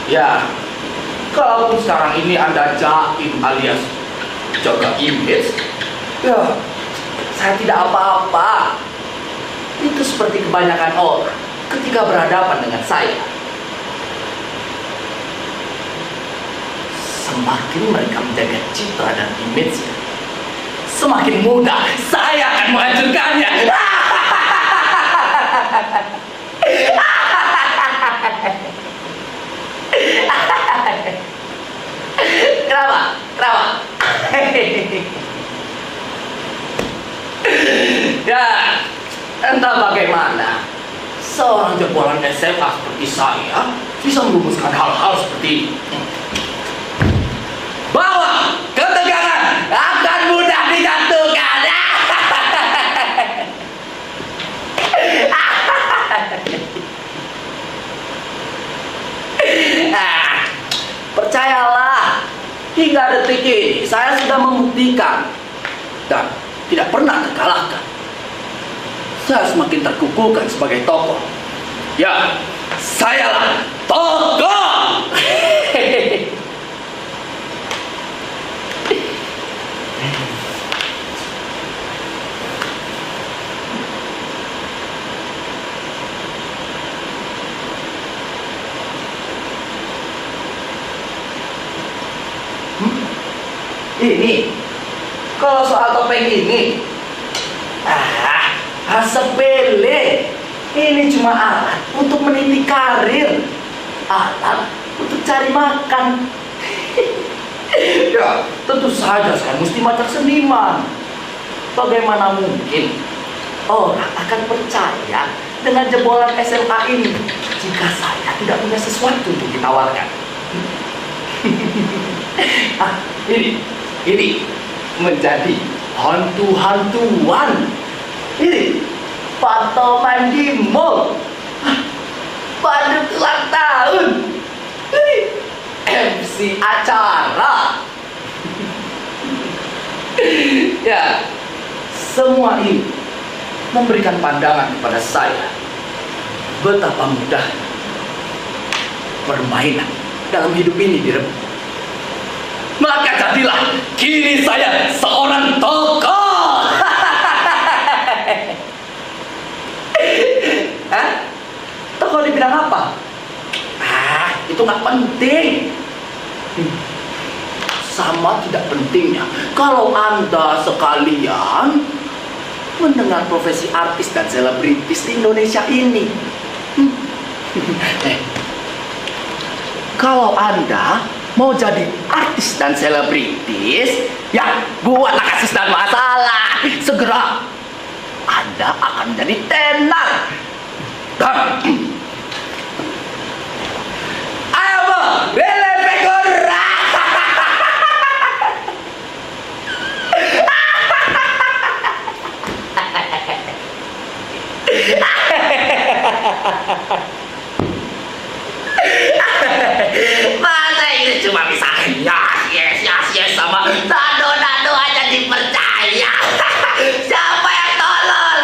Ya, kalaupun sekarang ini Anda jaim alias jaga image, ya saya tidak apa-apa. Itu seperti kebanyakan orang ketika berhadapan dengan saya. Semakin mereka menjaga citra dan image, semakin mudah saya akan menghancurkannya. Kenapa? Kenapa? Ya, entah bagaimana seorang jebolan SMA seperti saya bisa merumuskan hal-hal seperti ini. Bahwa ketegangan akan mudah dijatuhkan. Percayalah, hingga detik ini saya sudah membuktikan dan tidak pernah terkalahkan. Saya semakin terkukuhkan sebagai tokoh. Ya, sayalah tokoh. Ini, kalau soal topeng ini, sepele. Ini cuma alat untuk meniti karir, alat untuk cari makan. Ya, tentu saja saya mesti macam seniman. Bagaimana mungkin orang akan percaya dengan jebolan SMA ini jika saya tidak punya sesuatu untuk ditawarkan? Ini menjadi hantu-hantuan. Ini patungan di mall, pada ulang tahun, ini MC acara. Ya, semua ini memberikan pandangan kepada saya betapa mudah permainan dalam hidup ini direbut. Maka jadilah kini saya seorang tokoh. Hah? Tokoh di bidang apa? Itu nggak penting. Sama tidak pentingnya kalau Anda sekalian mendengar profesi artis dan selebritis di Indonesia ini. Kalau Anda mau jadi artis dan selebritis, ya buatlah kasus dan masalah. Segera Anda akan menjadi tenar. Dan ayo bang, bele pegora. Masa ini cuma bisa yes sama dado aja dipercaya. Siapa yang tolol?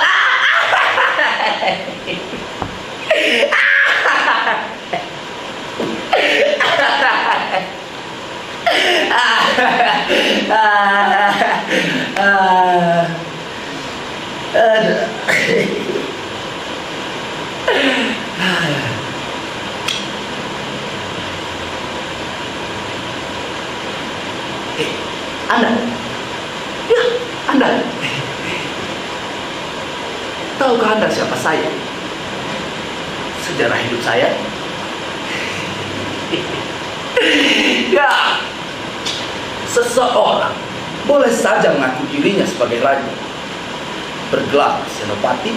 Anda, ya Anda, tahukah Anda siapa saya? Sejarah hidup saya? Ya, seseorang boleh saja mengaku dirinya sebagai raja, bergelar senopati,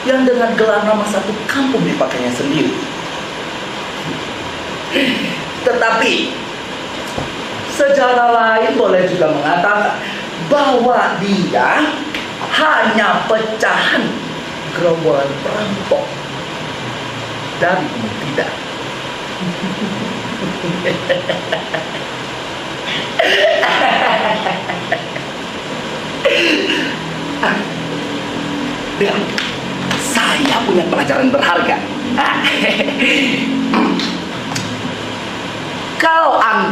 yang dengan gelar nama satu kampung dipakainya sendiri. Tetapi sejarah lain boleh juga mengatakan bahwa dia hanya pecahan gerombolan perampok dari umum tidak. Dan saya punya pelajaran berharga.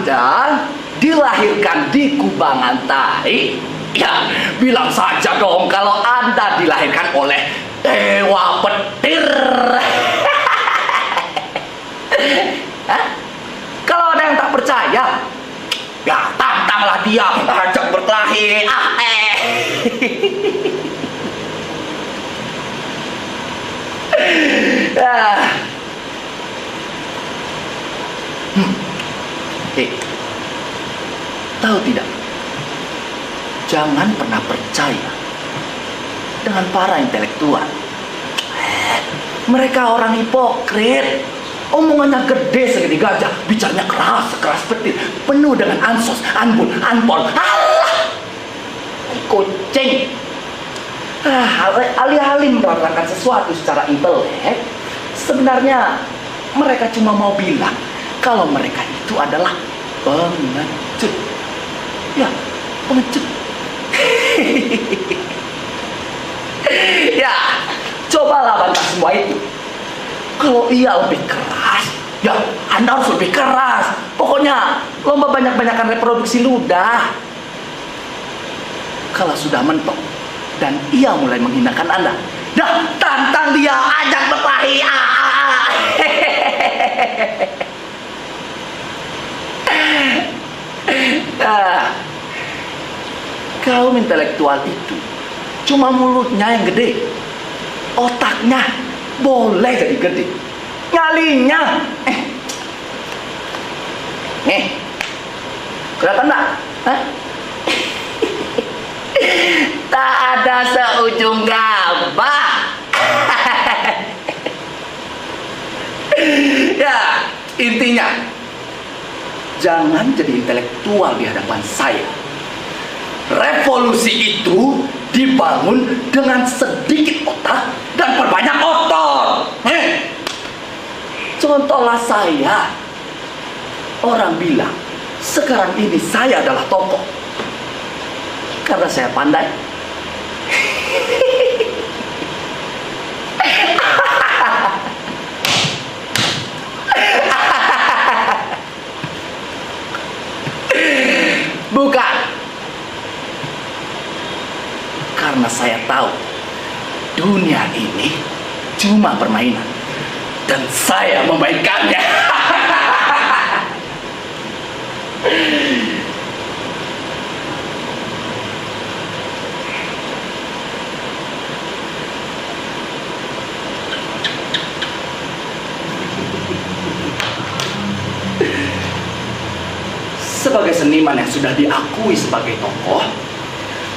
Anda dilahirkan di kubangan tai, ya bilang saja dong kalau Anda dilahirkan oleh dewa petir. Hah? Kalau ada yang tak percaya, ya tantanglah dia, ajak berkelahi. Tahu tidak? Jangan pernah percaya dengan para intelektual. Mereka orang hipokrit. Omongannya gede segede gajah, bicaranya keras petir, penuh dengan ansos, anbun, anpol. Alah, kucing. Alih-alih menerangkan sesuatu secara intelek, sebenarnya mereka cuma mau bilang kalau mereka itu adalah pengecut. Ya, pengecut. Ya, cobalah bantah semua itu. Kalau ia lebih keras, ya Anda harus lebih keras. Pokoknya lomba banyak-banyakan reproduksi ludah. Kalau sudah mentok dan ia mulai menghinakan Anda, dah tantang dia, ajak berkelahi. Kaum intelektual itu cuma mulutnya yang gede, otaknya boleh jadi gede, nyalinya kelihatan tak? Tak ada seujung gabah. Ya, intinya jangan jadi intelektual di hadapan saya. Revolusi itu dibangun dengan sedikit otak dan perbanyak otot. Contohlah saya. Orang bilang sekarang ini saya adalah tokoh karena saya pandai. Bukan. Karena saya tahu dunia ini cuma permainan dan saya memainkannya. Sebagai seniman yang sudah diakui sebagai tokoh,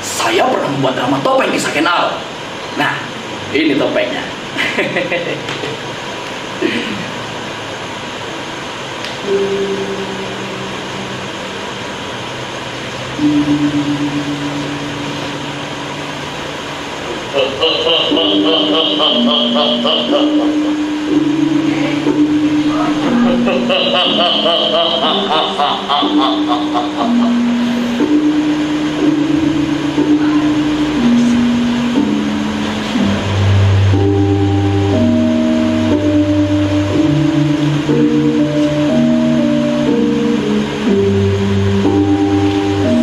saya pernah membuat drama topeng kisah Kenal. Nah, ini topengnya.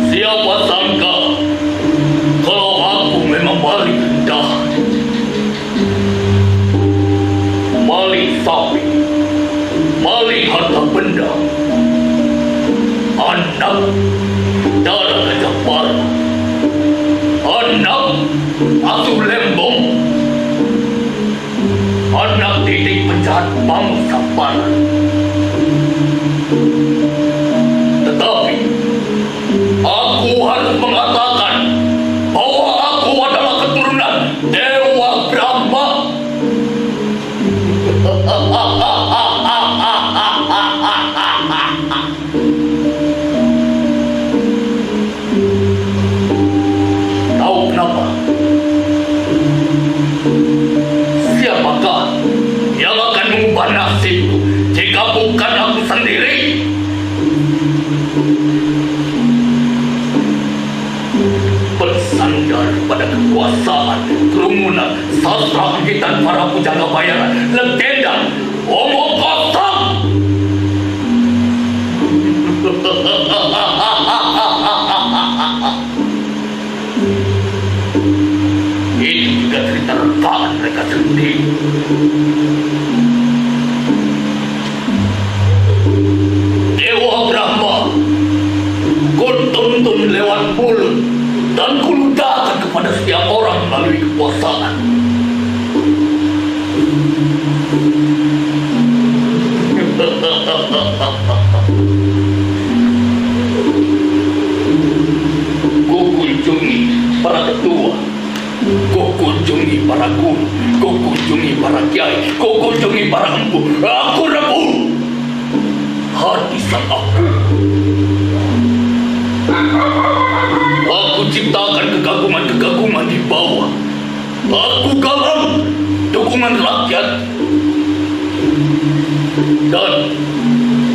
Siapa sangka kalau aku memang maling rendah, maling sapi, maling harta benda, anak darah gajah parah, anak asuh lembong, anak didik penjahat bangsa barat. Tetapi aku harus mengatakan bahwa aku adalah keturunan Dewa Brahma. Tahu kenapa? Siapakah yang akan mengubah nasibku jika bukan aku sendiri? Bersandar pada kekuasaan, kerumunan, sastra angkitan para pujangga bayaran, legenda, omong kosong. mulut dan kuludahkan kepada setiap orang melalui kekuasaan. Kukunjungi para ketua, kukunjungi para guru, kukunjungi para kiai, kukunjungi para empu. Aku rebut hati sang aku. Aku ciptakan kekaguman-kekaguman di bawah. Aku galang dukungan rakyat. Dan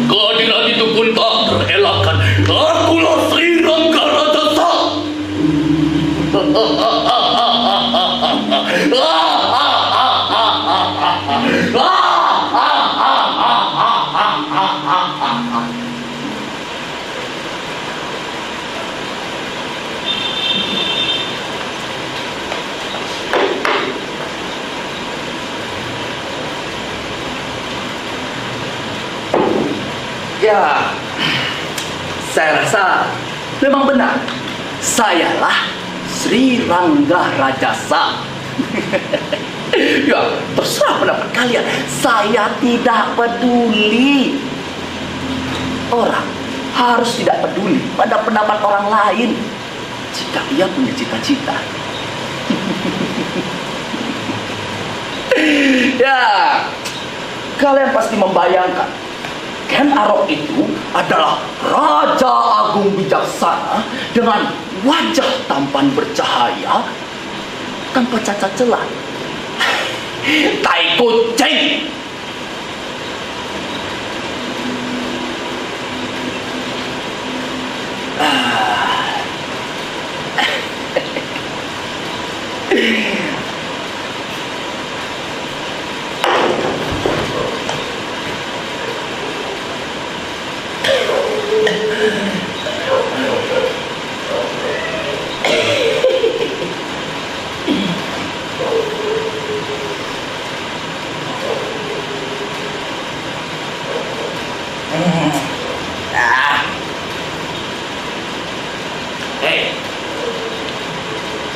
keadilan itu pun tak terelakkan. Akulah Sri Rangga Rajasa. Ya, saya rasa memang benar. Sayalah Sri Rangga Rajasa. Ya, terserah pendapat kalian. Saya tidak peduli. Orang harus tidak peduli pada pendapat orang lain jika ia punya cita-cita. Ya, kalian pasti membayangkan Ken Arok itu adalah Raja Agung Bijaksana dengan wajah tampan bercahaya tanpa cacat celah. Tai kucing.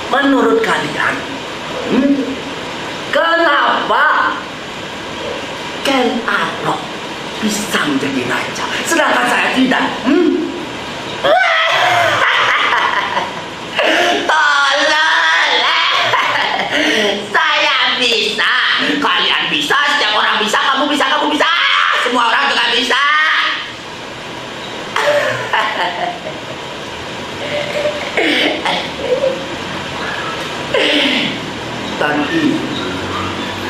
Menurut kalian, kenapa Ken Arok bisa menjadi raja, sedangkan saya tidak? Tolong, saya bisa, kalian bisa, setiap orang bisa, kamu bisa, semua orang juga bisa. Dan ini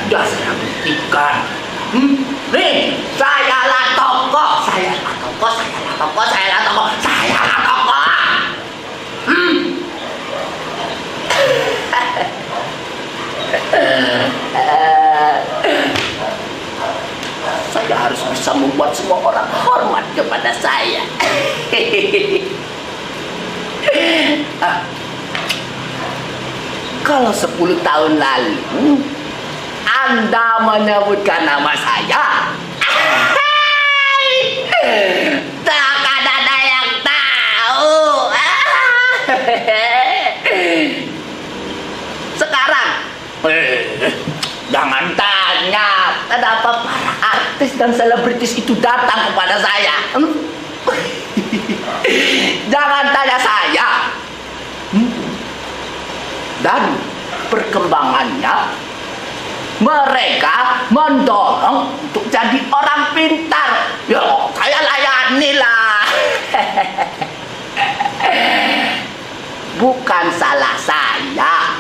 sudah saya buktikan. Nih, sayalah tokoh. Saya harus bisa membuat semua orang hormat kepada saya. Kalau 10 tahun lalu Anda menyebutkan nama saya, takkan ada yang tahu. Sekarang jangan tanya kenapa para artis dan selebritis itu datang kepada saya. Jangan tanya saya. Dan perkembangannya, mereka mendorong untuk jadi orang pintar. Ya, saya layanilah. Bukan salah saya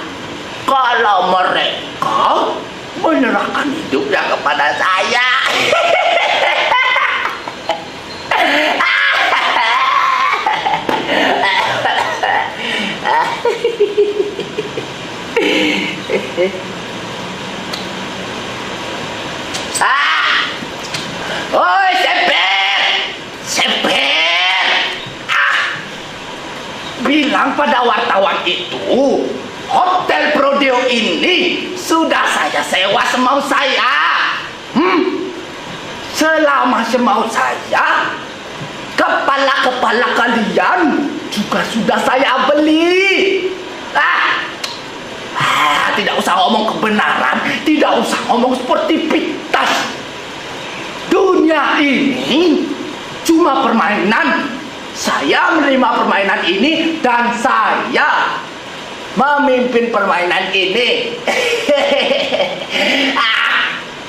kalau mereka menyerahkan hidupnya kepada saya. Oi, seper. Bilang pada wartawan itu, Hotel Prodeo ini sudah saya sewa semau saya. Selama semau saya, kepala-kepala kalian juga sudah saya beli. Tidak usah ngomong kebenaran, tidak usah ngomong sportivitas. Dunia ini cuma permainan. Saya menerima permainan ini dan saya memimpin permainan ini.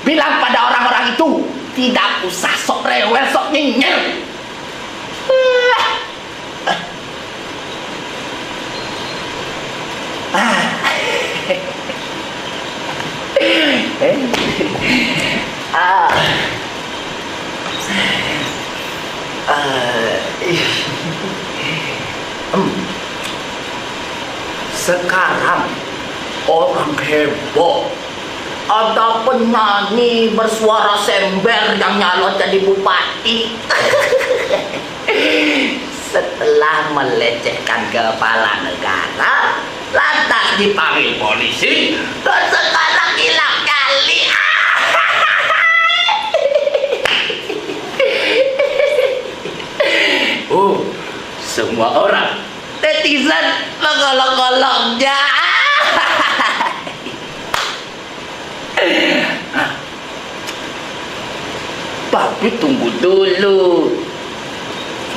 Bilang pada orang-orang itu tidak usah sok rewel, sok nyinyir. Sekarang orang heboh, ada penyanyi bersuara sember yang nyalon jadi bupati. Setelah melecehkan kepala negara, lantas dipanggil polisi dan sekarang hilang kali. Semua orang netizen menggolong-golongnya. Tapi tunggu dulu,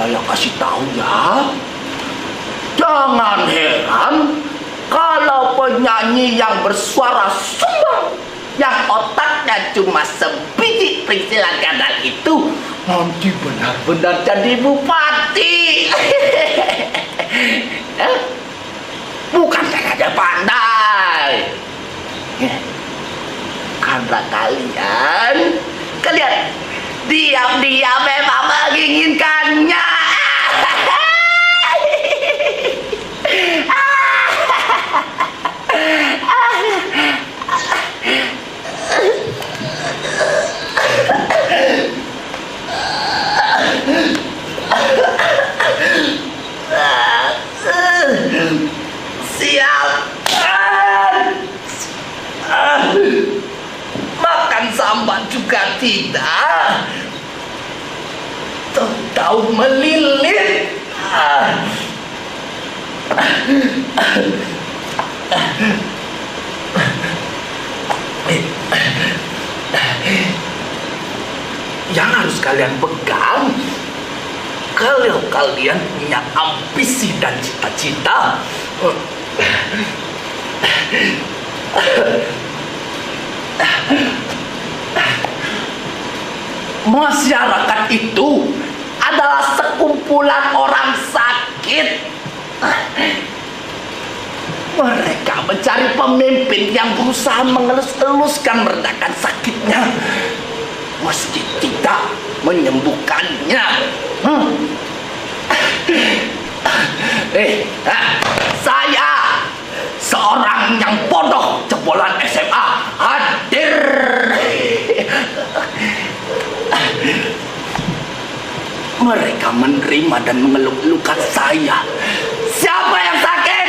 saya kasih tahu ya. Jangan heran kalau penyanyi yang bersuara sumbang, yang otaknya cuma sebiji perisilan kadal itu nanti benar-benar jadi bupati. Bukan karena dia pandai, karena kalian diam-diam memang menginginkannya. Siap. Makan sambat juga tidak. Tahu melilit. Yang harus kalian pegang, kalau kalian punya ambisi dan cita-cita, masyarakat itu adalah sekumpulan orang sakit. Mereka mencari pemimpin yang berusaha mengelus-eluskan meredakan sakitnya, meski tidak menyembuhkannya. Saya seorang yang bodoh jebolan SMA hadir. Mereka menerima dan mengeluh-elukan saya. Siapa yang sakit?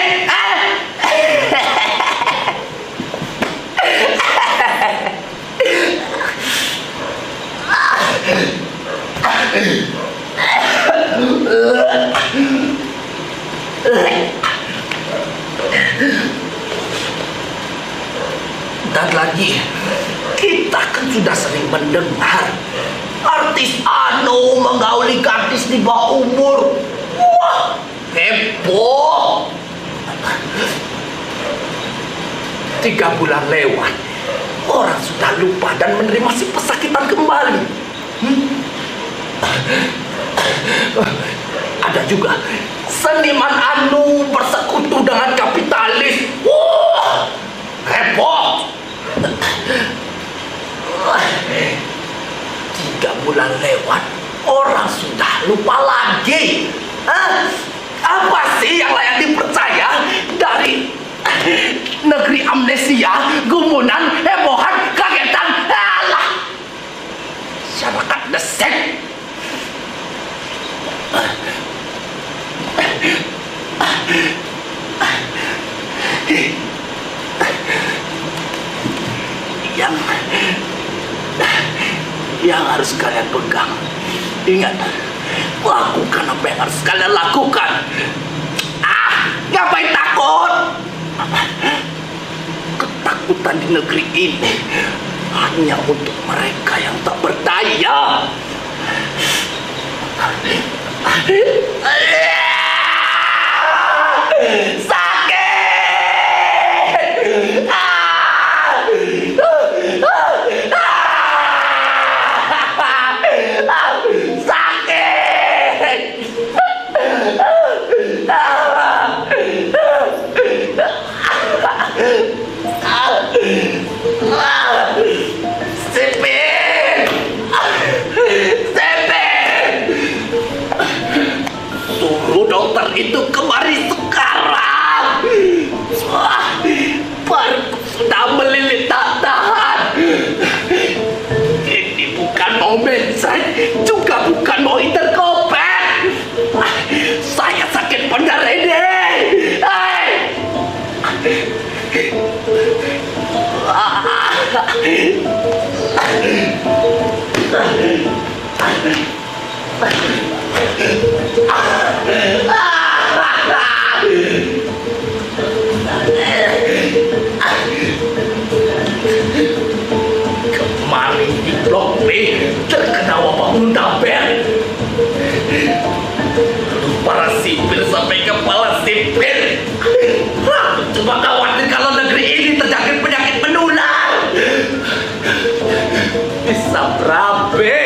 Dan lagi, kita kan sudah sering mendengar artis anu menggauli gadis di bawah umur. Wah, heboh. 3 bulan lewat, orang sudah lupa dan menerima si pesakitan kembali. Ada juga seniman anu bersekutu dengan kapitalis. Wah, heboh. 3 bulan lewat, orang sudah lupa lagi. Apa sih yang layak dipercaya dari negeri amnesia, gumunan, hebohan, kagetan? Alah, masyarakat desek. Yang harus kalian pegang, ingat, lakukan apa yang harus kalian lakukan. Ngapain takut? Ketakutan di negeri ini hanya untuk mereka yang tak berdaya. Sakit! Sipin! Sipin! Suruh dokter itu kemari sekarang. Perutku sudah melilit tak tahan. Ini bukan mau menset, juga bukan mau interkopet. Saya sakit benar ini. Hai! Kemarin di Blok B terkena wabah muntaber. Para sipil sampai kepala sipil. Aku cuma khawatir kalau negeri ini terjangkit penyakit menular. Bisa berabe.